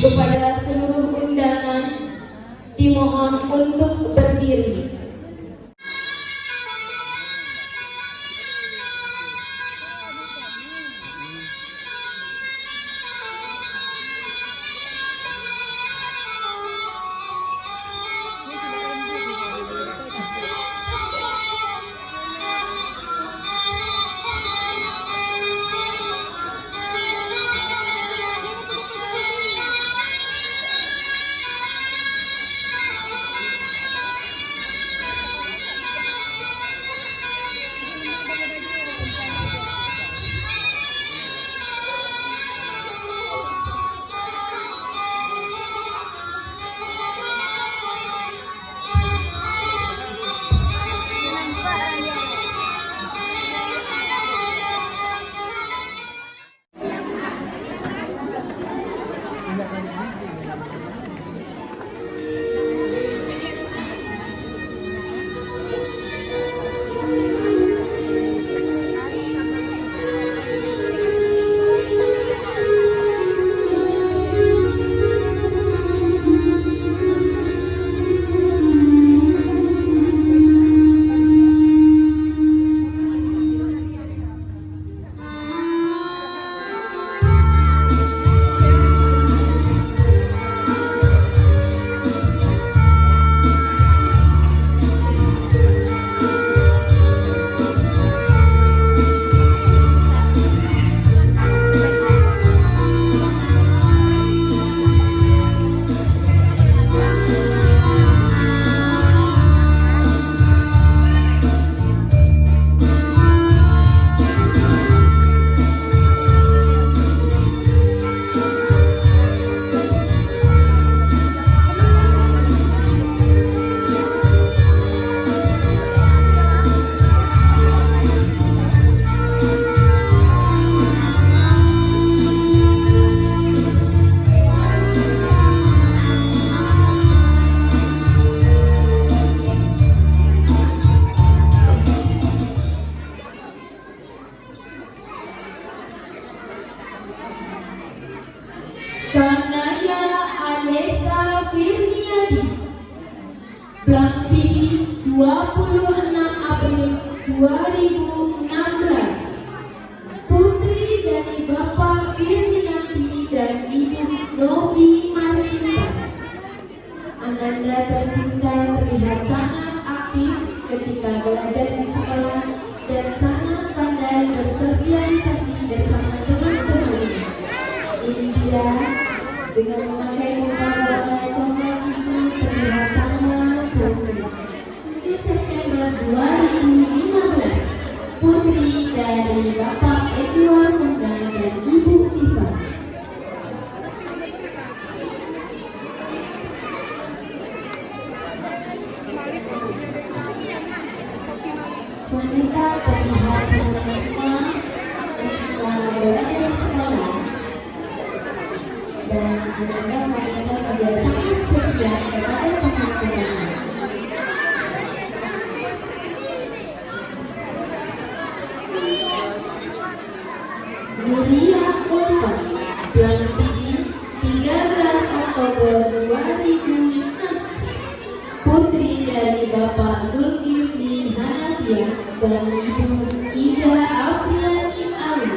Kepada seluruh undangan dimohon untuk berdiri. Kanaya Anessa Firniadi, Blampidi 26 April 2016. Putri dari Bapak Firniadi dan Ibu Novi Marsita. Ananda tercinta terlihat sangat aktif ketika belajar di sekolah dan sangat pandai bersosialisasi bersama teman-temannya. Ini dia dengan memakai jubah warna coklat susu terlihat sangat cantik. 7 September 2015, putri dari Bapak Edward Munggang dan Ibu Viva. Wanita terlihat sangat semua ketika berada di sekolah. Dan anak-anak mereka juga sangat setia kepada teman-temannya. Nuria Ulfa, Blampidi 13 Oktober 2006, putri dari Bapak Zulkifli Hanafiah dan Ibu Ida Afriani Ali.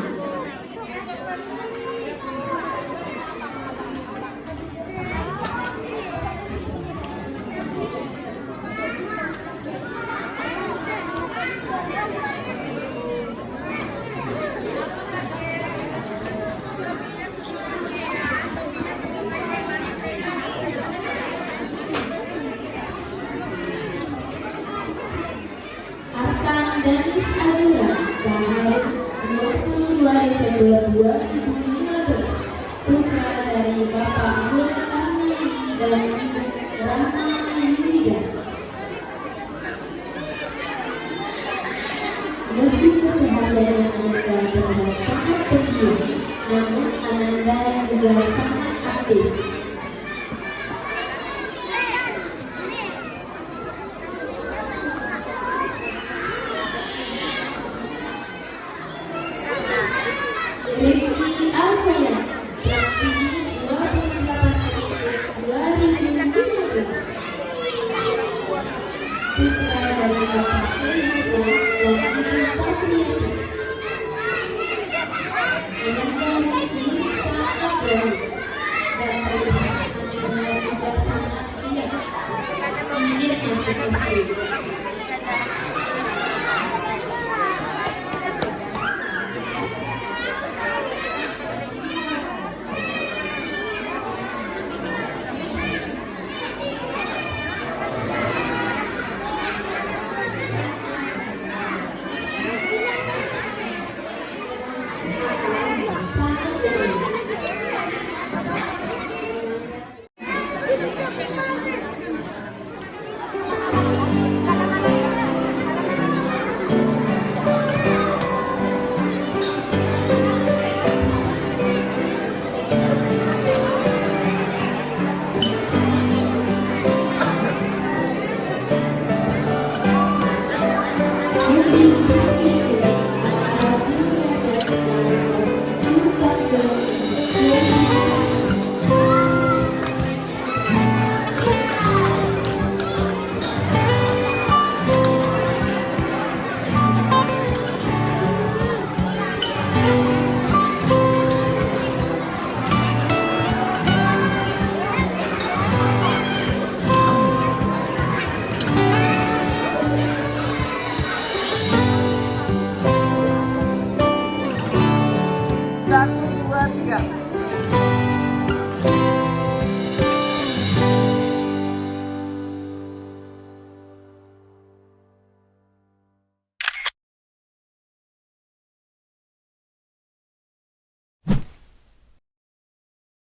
Arkan dan Desember 2015, putra dari Bapak Zulkarnain dan Ibu Rama Yunida. Meski kesehariannya Ananda terlihat sangat pendiam, namun Ananda juga sangat aktif. Rifki Alfaya, terpilih 28 Agustus 2015, putra dari Bapak Elisa dan Ibu Satriati. Ananda Rifki sangat baik dan terlihat anaknya sudah sangat siap, ingin masuk SD.